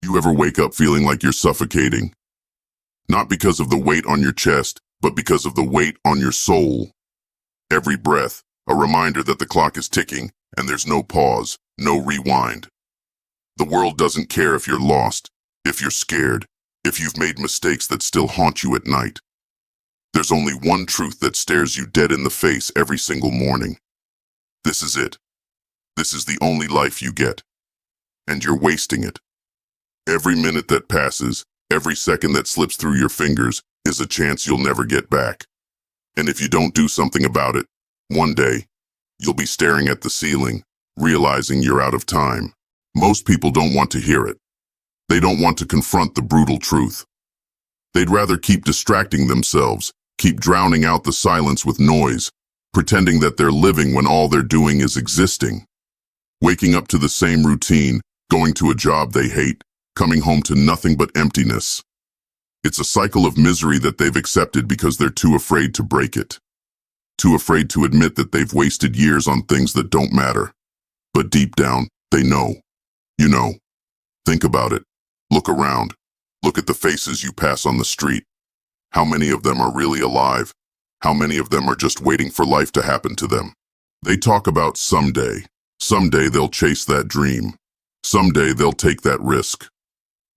You ever wake up feeling like you're suffocating? Not because of the weight on your chest, but because of the weight on your soul. Every breath, a reminder that the clock is ticking and there's no pause, no rewind. The world doesn't care if you're lost, if you're scared, if you've made mistakes that still haunt you at night. There's only one truth that stares you dead in the face every single morning. This is it. This is the only life you get. And you're wasting it. Every minute that passes, every second that slips through your fingers is a chance you'll never get back. And if you don't do something about it, one day, you'll be staring at the ceiling, realizing you're out of time. Most people don't want to hear it. They don't want to confront the brutal truth. They'd rather keep distracting themselves, keep drowning out the silence with noise, pretending that they're living when all they're doing is existing. Waking up to the same routine, going to a job they hate, coming home to nothing but emptiness. It's a cycle of misery that they've accepted because they're too afraid to break it. Too afraid to admit that they've wasted years on things that don't matter. But deep down, they know. You know. Think about it. Look around. Look at the faces you pass on the street. How many of them are really alive? How many of them are just waiting for life to happen to them? They talk about someday. Someday they'll chase that dream. Someday they'll take that risk.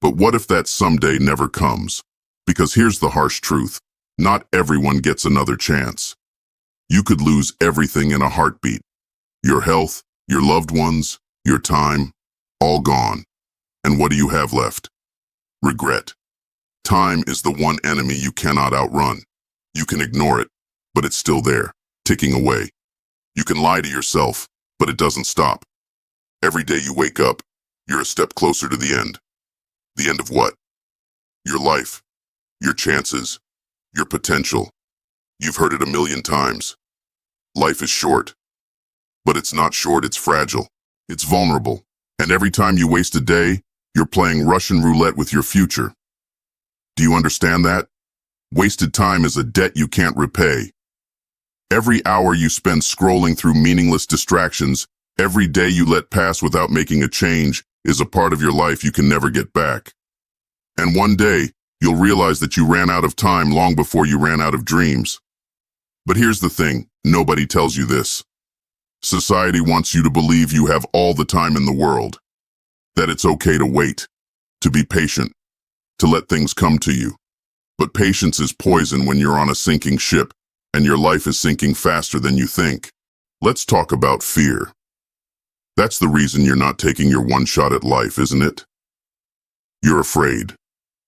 But what if that someday never comes? Because here's the harsh truth. Not everyone gets another chance. You could lose everything in a heartbeat. Your health, your loved ones, your time, all gone. And what do you have left? Regret. Time is the one enemy you cannot outrun. You can ignore it, but it's still there, ticking away. You can lie to yourself, but it doesn't stop. Every day you wake up, you're a step closer to the end. The end of what? Your life, your chances, your potential. You've heard it a million times. Life is short. But it's not short, it's fragile. It's vulnerable. And every time you waste a day, you're playing Russian roulette with your future. Do you understand that? Wasted time is a debt you can't repay. Every hour you spend scrolling through meaningless distractions, every day you let pass without making a change, is a part of your life you can never get back. And one day, you'll realize that you ran out of time long before you ran out of dreams. But here's the thing, nobody tells you this. Society wants you to believe you have all the time in the world, that it's okay to wait, to be patient, to let things come to you. But patience is poison when you're on a sinking ship and your life is sinking faster than you think. Let's talk about fear. That's the reason you're not taking your one shot at life, isn't it? You're afraid.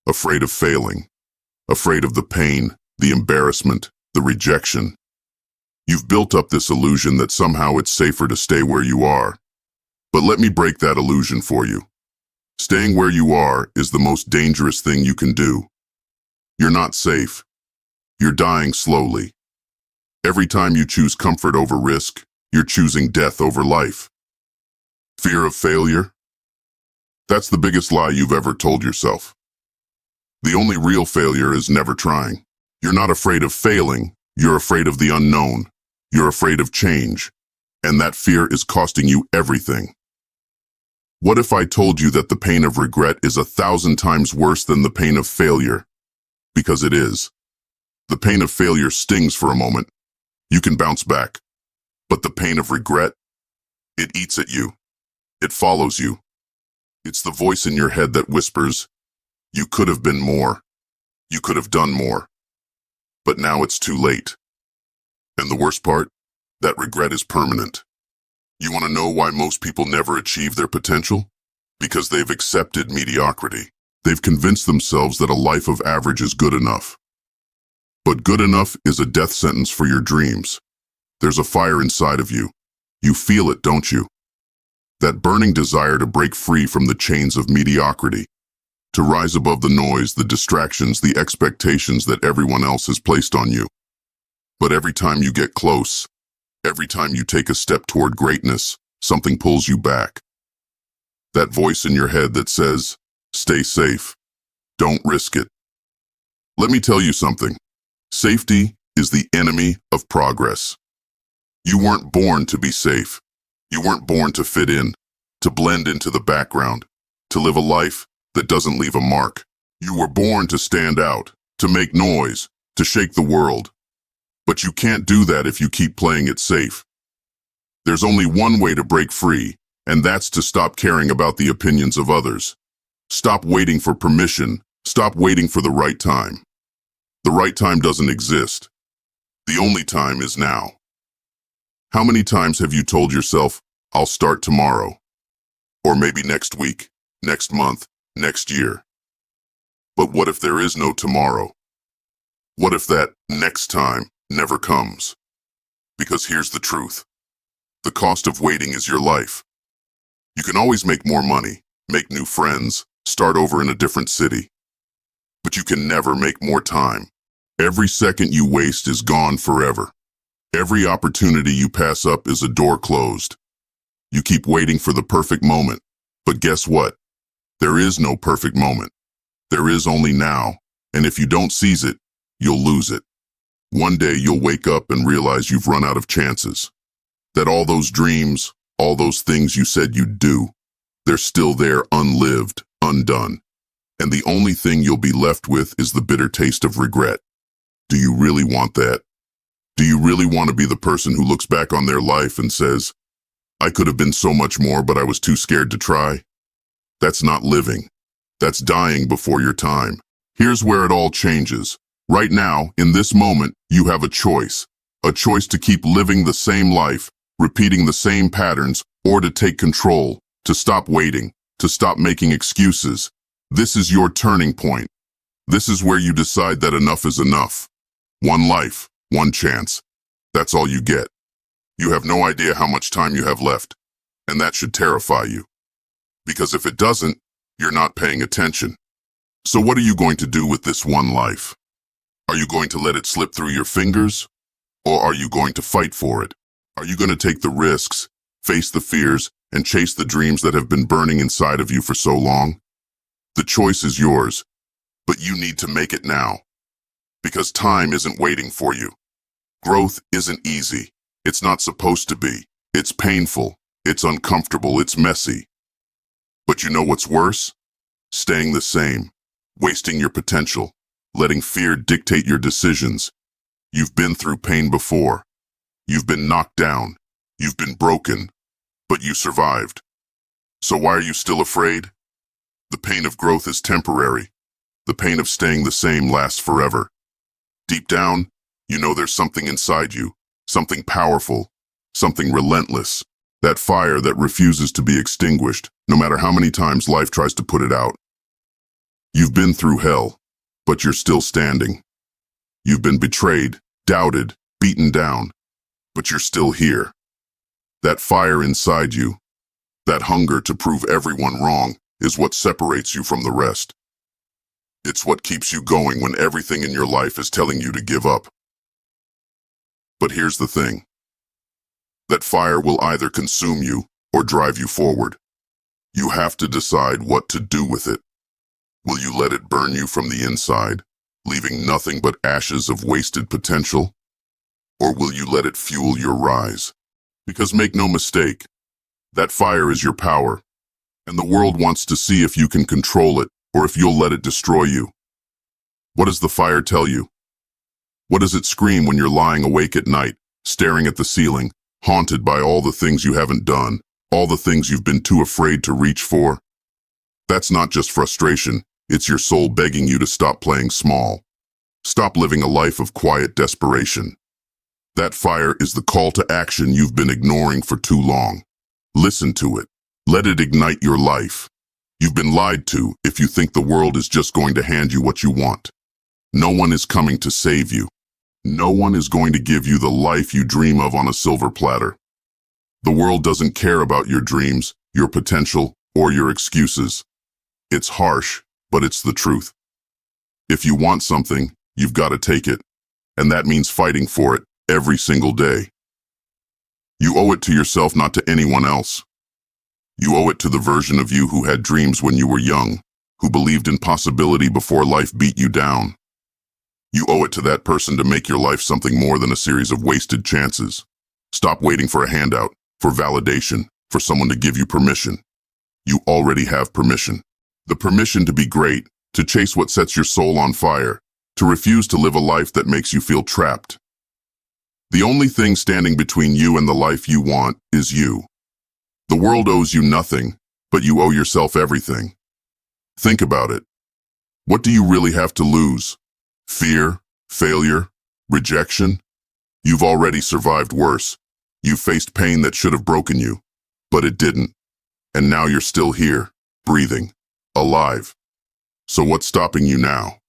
Afraid of failing. Afraid of the pain, the embarrassment, the rejection. You've built up this illusion that somehow it's safer to stay where you are. But let me break that illusion for you. Staying where you are is the most dangerous thing you can do. You're not safe. You're dying slowly. Every time you choose comfort over risk, you're choosing death over life. Fear of failure? That's the biggest lie you've ever told yourself. The only real failure is never trying. You're not afraid of failing, you're afraid of the unknown. You're afraid of change. And that fear is costing you everything. What if I told you that the pain of regret is 1,000 times worse than the pain of failure? Because it is. The pain of failure stings for a moment. You can bounce back. But the pain of regret, it eats at you. It follows you. It's the voice in your head that whispers, you could have been more. You could have done more. But now it's too late. And the worst part? That regret is permanent. You want to know why most people never achieve their potential? Because they've accepted mediocrity. They've convinced themselves that a life of average is good enough. But good enough is a death sentence for your dreams. There's a fire inside of you. You feel it, don't you? That burning desire to break free from the chains of mediocrity, to rise above the noise, the distractions, the expectations that everyone else has placed on you. But every time you get close, every time you take a step toward greatness, something pulls you back. That voice in your head that says, stay safe, don't risk it. Let me tell you something. Safety is the enemy of progress. You weren't born to be safe. You weren't born to fit in, to blend into the background, to live a life that doesn't leave a mark. You were born to stand out, to make noise, to shake the world. But you can't do that if you keep playing it safe. There's only one way to break free, and that's to stop caring about the opinions of others. Stop waiting for permission. Stop waiting for the right time. The right time doesn't exist. The only time is now. How many times have you told yourself, I'll start tomorrow? Or maybe next week, next month, next year. But what if there is no tomorrow? What if that next time never comes? Because here's the truth. The cost of waiting is your life. You can always make more money, make new friends, start over in a different city. But you can never make more time. Every second you waste is gone forever. Every opportunity you pass up is a door closed. You keep waiting for the perfect moment, but guess what? There is no perfect moment. There is only now, and if you don't seize it, you'll lose it. One day you'll wake up and realize you've run out of chances. That all those dreams, all those things you said you'd do, they're still there unlived, undone. And the only thing you'll be left with is the bitter taste of regret. Do you really want that? Do you really want to be the person who looks back on their life and says, I could have been so much more, but I was too scared to try? That's not living. That's dying before your time. Here's where it all changes. Right now, in this moment, you have a choice to keep living the same life, repeating the same patterns, or to take control, to stop waiting, to stop making excuses. This is your turning point. This is where you decide that enough is enough. One life, one chance. That's all you get. You have no idea how much time you have left, and that should terrify you. Because if it doesn't, you're not paying attention. So what are you going to do with this one life? Are you going to let it slip through your fingers? Or are you going to fight for it? Are you going to take the risks, face the fears, and chase the dreams that have been burning inside of you for so long? The choice is yours, but you need to make it now. Because time isn't waiting for you. Growth isn't easy. It's not supposed to be. It's painful. It's uncomfortable. It's messy. But you know what's worse? Staying the same, wasting your potential, letting fear dictate your decisions. You've been through pain before. You've been knocked down. You've been broken. But you survived. So why are you still afraid? The pain of growth is temporary. The pain of staying the same lasts forever. Deep down, you know there's something inside you, something powerful, something relentless, that fire that refuses to be extinguished, no matter how many times life tries to put it out. You've been through hell, but you're still standing. You've been betrayed, doubted, beaten down, but you're still here. That fire inside you, that hunger to prove everyone wrong, is what separates you from the rest. It's what keeps you going when everything in your life is telling you to give up. But here's the thing. That fire will either consume you or drive you forward. You have to decide what to do with it. Will you let it burn you from the inside, leaving nothing but ashes of wasted potential? Or will you let it fuel your rise? Because make no mistake, that fire is your power, and the world wants to see if you can control it or if you'll let it destroy you. What does the fire tell you? What does it scream when you're lying awake at night, staring at the ceiling, haunted by all the things you haven't done, all the things you've been too afraid to reach for? That's not just frustration, it's your soul begging you to stop playing small. Stop living a life of quiet desperation. That fire is the call to action you've been ignoring for too long. Listen to it. Let it ignite your life. You've been lied to if you think the world is just going to hand you what you want. No one is coming to save you. No one is going to give you the life you dream of on a silver platter. The world doesn't care about your dreams, your potential, or your excuses. It's harsh, but it's the truth. If you want something, you've got to take it, and that means fighting for it every single day. You owe it to yourself, not to anyone else. You owe it to the version of you who had dreams when you were young, who believed in possibility before life beat you down. You owe it to that person to make your life something more than a series of wasted chances. Stop waiting for a handout, for validation, for someone to give you permission. You already have permission. The permission to be great, to chase what sets your soul on fire, to refuse to live a life that makes you feel trapped. The only thing standing between you and the life you want is you. The world owes you nothing, but you owe yourself everything. Think about it. What do you really have to lose? Fear? Failure? Rejection? You've already survived worse. You've faced pain that should have broken you, but it didn't. And now you're still here, breathing, alive. So what's stopping you now?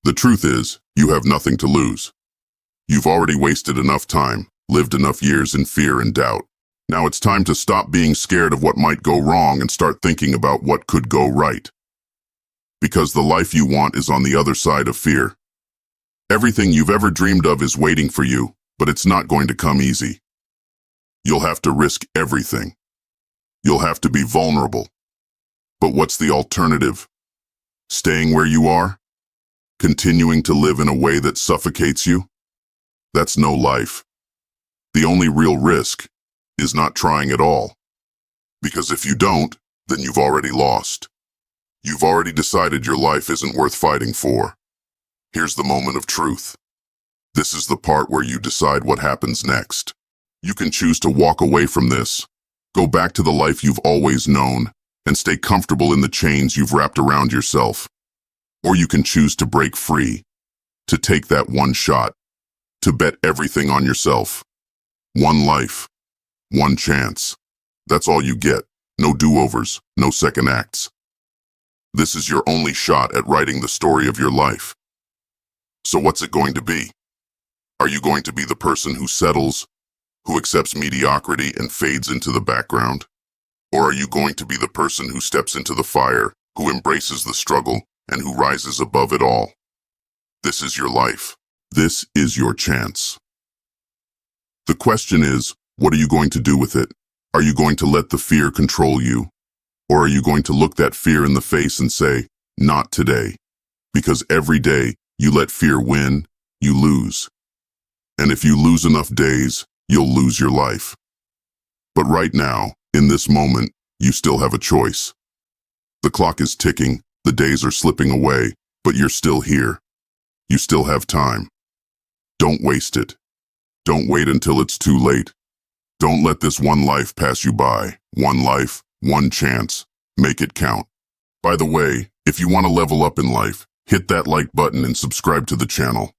The truth is, you have nothing to lose. You've already wasted enough time, lived enough years in fear and doubt. Now it's time to stop being scared of what might go wrong and start thinking about what could go right. Because the life you want is on the other side of fear. Everything you've ever dreamed of is waiting for you, but it's not going to come easy. You'll have to risk everything. You'll have to be vulnerable. But what's the alternative? Staying where you are? Continuing to live in a way that suffocates you? That's no life. The only real risk is not trying at all. Because if you don't, then you've already lost. You've already decided your life isn't worth fighting for. Here's the moment of truth. This is the part where you decide what happens next. You can choose to walk away from this, go back to the life you've always known, and stay comfortable in the chains you've wrapped around yourself. Or you can choose to break free, to take that one shot, to bet everything on yourself. One life, one chance. That's all you get. No do-overs, no second acts. This is your only shot at writing the story of your life. So what's it going to be? Are you going to be the person who settles, who accepts mediocrity and fades into the background? Or are you going to be the person who steps into the fire, who embraces the struggle, and who rises above it all? This is your life. This is your chance. The question is, what are you going to do with it? Are you going to let the fear control you? Or are you going to look that fear in the face and say, not today? Because every day you let fear win, you lose. And if you lose enough days, you'll lose your life. But right now, in this moment, you still have a choice. The clock is ticking, the days are slipping away, but you're still here. You still have time. Don't waste it. Don't wait until it's too late. Don't let this one life pass you by. One life, one chance. Make it count. By the way, if you want to level up in life, hit that like button and subscribe to the channel.